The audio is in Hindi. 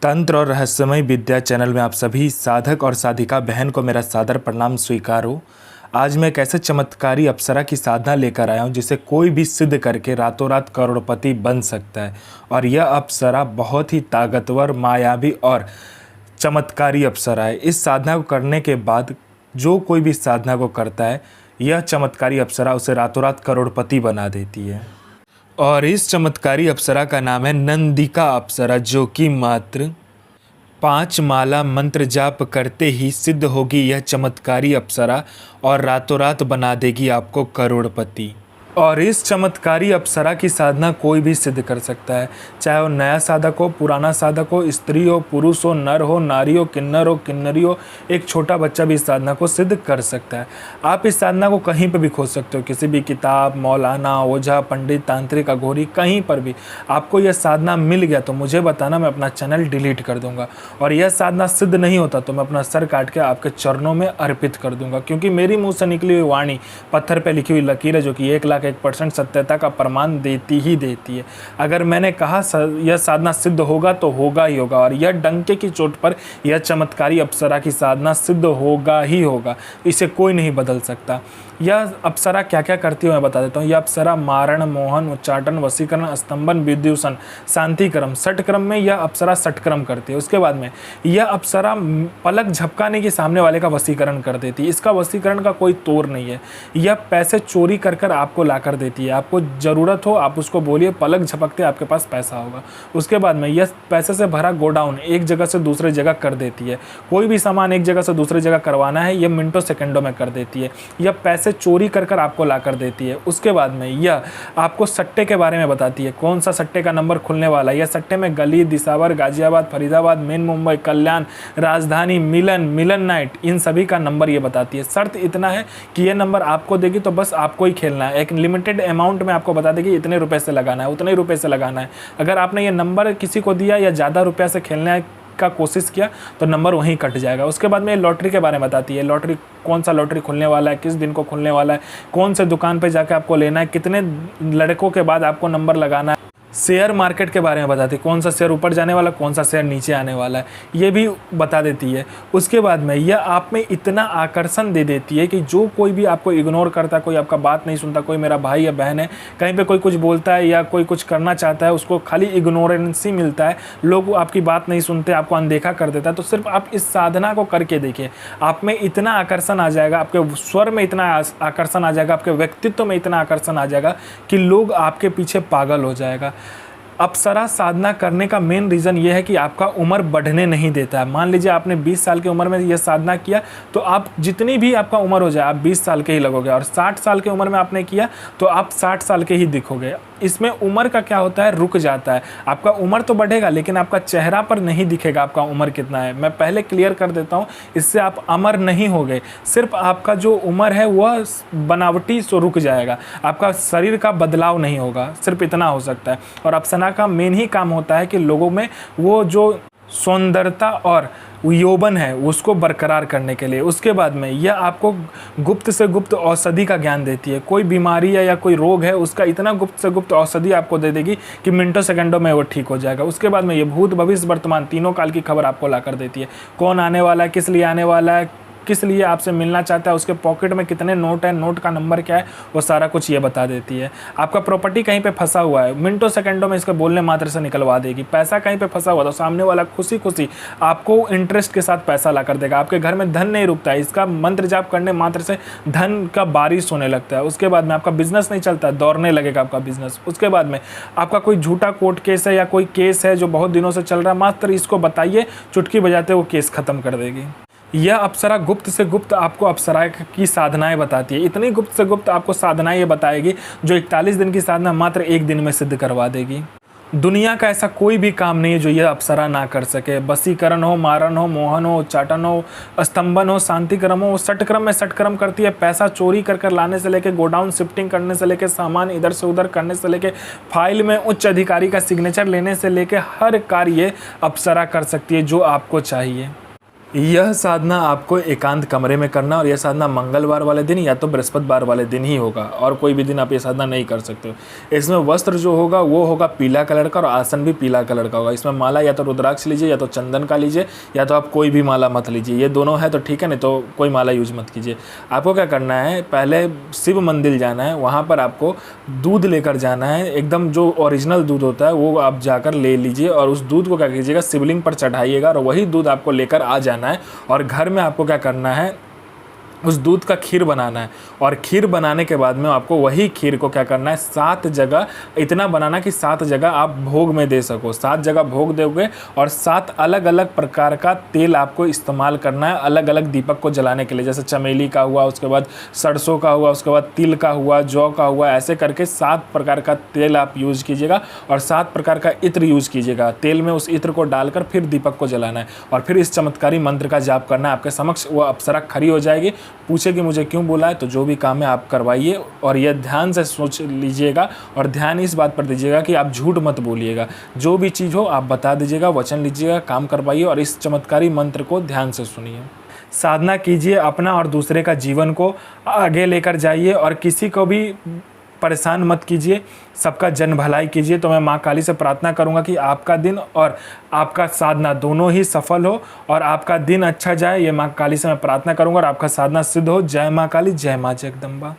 तंत्र और रहस्यमय विद्या चैनल में आप सभी साधक और साधिका बहन को मेरा सादर प्रणाम स्वीकार हो। आज मैं एक ऐसे चमत्कारी अप्सरा की साधना लेकर आया हूँ जिसे कोई भी सिद्ध करके रातों रात करोड़पति बन सकता है। और यह अप्सरा बहुत ही ताकतवर, मायावी और चमत्कारी अप्सरा है। इस साधना को करने के बाद जो कोई भी साधना को करता है, यह चमत्कारी अप्सरा उसे रातों रात करोड़पति बना देती है। और इस चमत्कारी अप्सरा का नाम है नंदिका अप्सरा, जो कि मात्र 5 माला मंत्र जाप करते ही सिद्ध होगी यह चमत्कारी अप्सरा और रातों रात बना देगी आपको करोड़पति। और इस चमत्कारी अप्सरा की साधना कोई भी सिद्ध कर सकता है, चाहे वो नया साधक हो, पुराना साधक हो, स्त्री हो, पुरुष हो, नर हो, नारी हो, किन्नरी हो, एक छोटा बच्चा भी इस साधना को सिद्ध कर सकता है। आप इस साधना को कहीं पर भी खोज सकते हो, किसी भी किताब, मौलाना, ओझा, पंडित, तांत्रिक, अघोरी, कहीं पर भी आपको यह साधना मिल गया तो मुझे बताना, मैं अपना चैनल डिलीट कर दूंगा। और यह साधना सिद्ध नहीं होता तो मैं अपना सर काट के आपके चरणों में अर्पित कर दूंगा, क्योंकि मेरी मुँह से निकली हुई वाणी पत्थर पर लिखी हुई लकीर है, जो कि 1,01% सत्यता का प्रमाण देती ही देती है। अगर मैंने कहा यह साधना सिद्ध होगा तो होगा ही होगा, और यह डंके की चोट पर यह चमत्कारी अप्सरा की साधना सिद्ध होगा ही होगा। इसे कोई नहीं बदल सकता। यह अप्सरा क्या क्या करती है मैं बता देता हूँ। यह अप्सरा मारण, मोहन, उच्चाटन, वशीकरण, स्तंभन, विद्युषण, शांतिक्रम, षटक्रम में यह अप्सरा षटक्रम करती है। उसके बाद में यह अप्सरा पलक झपकाने के सामने वाले का वशीकरण कर देती है। इसका वशीकरण का कोई तोड़ नहीं है। यह पैसे चोरी कर कर आपको ला कर देती है। आपको ज़रूरत हो आप उसको बोलिए, पलक झपकते आपके पास पैसा होगा। उसके बाद में यह पैसे से भरा गोडाउन एक जगह से दूसरे जगह कर देती है। कोई भी सामान एक जगह से दूसरी जगह करवाना है, यह मिनटों सेकंडों में कर देती है। यह पैसे चोरी कर कर आपको ला कर देती है। उसके बाद में यह आपको सट्टे के बारे में बताती है, कौन सा सट्टे का नंबर खुलने वाला है। यह सट्टे में गली, दिसावर, गाजियाबाद, फरीदाबाद, मेन मुंबई, कल्याण, राजधानी, मिलन नाइट, इन सभी का नंबर ये बताती है। शर्त इतना है कि ये नंबर आपको देगी तो बस आपको ही खेलना है। एक लिमिटेड अमाउंट में आपको बता देगी इतने रुपए से लगाना है, उतने रुपए से लगाना है। अगर आपने ये नंबर किसी को दिया या ज़्यादा रुपया से खेलने का कोशिश किया तो नंबर वहीं कट जाएगा। उसके बाद में लॉटरी के बारे में बताती है, लॉटरी कौन सा लॉटरी खुलने वाला है, किस दिन को खुलने वाला है, कौन से दुकान पे जाके आपको लेना है, कितने लड़कों के बाद आपको नंबर लगाना है। शेयर मार्केट के बारे में बताती है, कौन सा शेयर ऊपर जाने वाला, कौन सा शेयर नीचे आने वाला है, ये भी बता देती है। उसके बाद में यह आप में इतना आकर्षण दे देती है कि जो कोई भी आपको इग्नोर करता है, कोई आपका बात नहीं सुनता, कोई मेरा भाई या बहन है, कहीं पे कोई कुछ बोलता है या कोई कुछ करना चाहता है, उसको खाली इग्नोरेंस ही मिलता है, लोग आपकी बात नहीं सुनते, आपको अनदेखा कर देता है। तो सिर्फ आप इस साधना को करके देखिए, आप में इतना आकर्षण आ जाएगा, आपके स्वर में इतना आकर्षण आ जाएगा, आपके व्यक्तित्व में इतना आकर्षण आ जाएगा कि लोग आपके पीछे पागल हो जाएगा। अप्सरा साधना करने का मेन रीज़न ये है कि आपका उम्र बढ़ने नहीं देता है। मान लीजिए आपने 20 साल की उम्र में यह साधना किया तो आप जितनी भी आपका उम्र हो जाए आप 20 साल के ही लगोगे, और 60 साल की उम्र में आपने किया तो आप 60 साल के ही दिखोगे। इसमें उम्र का क्या होता है, रुक जाता है। आपका उम्र तो बढ़ेगा लेकिन आपका चेहरा पर नहीं दिखेगा आपका उम्र कितना है। मैं पहले क्लियर कर देता हूँ, इससे आप अमर नहीं होगे, सिर्फ आपका जो उम्र है वह बनावटी सो रुक जाएगा, आपका शरीर का बदलाव नहीं होगा, सिर्फ इतना हो सकता है। और अप्सरा का मेन ही काम होता है कि लोगों में वो जो सौंदर्यता और यौवन है उसको बरकरार करने के लिए। उसके बाद में यह आपको गुप्त से गुप्त औषधि का ज्ञान देती है। कोई बीमारी है या कोई रोग है, उसका इतना गुप्त से गुप्त औषधि आपको दे देगी कि मिनटों सेकंडों में वो ठीक हो जाएगा। उसके बाद में ये भूत, भविष्य, वर्तमान तीनों काल की खबर आपको ला कर देती है। कौन आने वाला है, किस लिए आने वाला है, किस लिए आपसे मिलना चाहता है, उसके पॉकेट में कितने नोट है, नोट का नंबर क्या है, वो सारा कुछ ये बता देती है। आपका प्रॉपर्टी कहीं पे फंसा हुआ है, मिनटों सेकंडों में इसके बोलने मात्र से निकलवा देगी। पैसा कहीं पे फंसा हुआ तो सामने वाला खुशी खुशी आपको इंटरेस्ट के साथ पैसा ला कर देगा। आपके घर में धन नहीं रुकता है, इसका मंत्र जाप करने मात्र से धन का बारिश होने लगता है। उसके बाद में आपका बिजनेस नहीं चलता, दौड़ने लगेगा आपका बिजनेस। उसके बाद में आपका कोई झूठा कोर्ट केस है या कोई केस है जो बहुत दिनों से चल रहा है, मात्र इसको बताइए, चुटकी बजाते वो केस खत्म कर देगी। यह अप्सरा गुप्त से गुप्त आपको अप्सरा की साधनाएं बताती है। इतनी गुप्त से गुप्त आपको साधनाएं ये बताएगी जो 41 दिन की साधना मात्र 1 दिन में सिद्ध करवा देगी। दुनिया का ऐसा कोई भी काम नहीं है जो यह अप्सरा ना कर सके। वशीकरण हो, मारण हो, मोहन हो, उच्चाटन हो, स्तंभन हो, शांतिक्रम हो, षटक्रम में षटक्रम करती है। पैसा चोरी कर कर लाने से लेके, गोडाउन शिफ्टिंग करने से लेके, सामान इधर से उधर करने से लेके, फाइल में उच्च अधिकारी का सिग्नेचर लेने से लेके हर कार्य अप्सरा कर सकती है जो आपको चाहिए। यह साधना आपको एकांत कमरे में करना, और यह साधना मंगलवार वाले दिन या तो बृहस्पतिवार वाले दिन ही होगा, और कोई भी दिन आप ये साधना नहीं कर सकते हो। इसमें वस्त्र जो होगा वो होगा पीला कलर का, और आसन भी पीला कलर का होगा। इसमें माला या तो रुद्राक्ष लीजिए या तो चंदन का लीजिए, या तो आप कोई भी माला मत लीजिए। ये दोनों है तो ठीक है, नहीं तो कोई माला यूज मत कीजिए। आपको क्या करना है, पहले शिव मंदिर जाना है, वहाँ पर आपको दूध लेकर जाना है, एकदम जो ओरिजिनल दूध होता है वो आप जाकर ले लीजिए, और उस दूध को क्या कीजिएगा, शिवलिंग पर चढ़ाइएगा, और वही दूध आपको लेकर आ जाना है। और घर में आपको क्या करना है, उस दूध का खीर बनाना है, और खीर बनाने के बाद में आपको वही खीर को क्या करना है, 7 जगह इतना बनाना कि 7 जगह आप भोग में दे सको। 7 जगह भोग दोगे, और 7 अलग अलग प्रकार का तेल आपको इस्तेमाल करना है अलग अलग दीपक को जलाने के लिए। जैसे चमेली का हुआ, उसके बाद सरसों का हुआ, उसके बाद तिल का हुआ, जौ का हुआ, ऐसे करके 7 प्रकार का तेल आप यूज़ कीजिएगा, और 7 प्रकार का इत्र यूज़ कीजिएगा। तेल में उस इत्र को डालकर फिर दीपक को जलाना है, और फिर इस चमत्कारी मंत्र का जाप करना है। आपके समक्ष वो अप्सरा खड़ी हो जाएगी, पूछेगी मुझे क्यों बोला है, तो जो भी काम है आप करवाइए, और यह ध्यान से सोच लीजिएगा, और ध्यान इस बात पर दीजिएगा कि आप झूठ मत बोलिएगा। जो भी चीज़ हो आप बता दीजिएगा, वचन लीजिएगा, काम करवाइए, और इस चमत्कारी मंत्र को ध्यान से सुनिए। साधना कीजिए, अपना और दूसरे का जीवन को आगे लेकर जाइए, और किसी को भी परेशान मत कीजिए, सबका जन भलाई कीजिए। तो मैं माँ काली से प्रार्थना करूँगा कि आपका दिन और आपका साधना दोनों ही सफल हो, और आपका दिन अच्छा जाए। ये माँ काली से मैं प्रार्थना करूँगा, और आपका साधना सिद्ध हो। जय माँ काली, जय माँ जगदम्बा।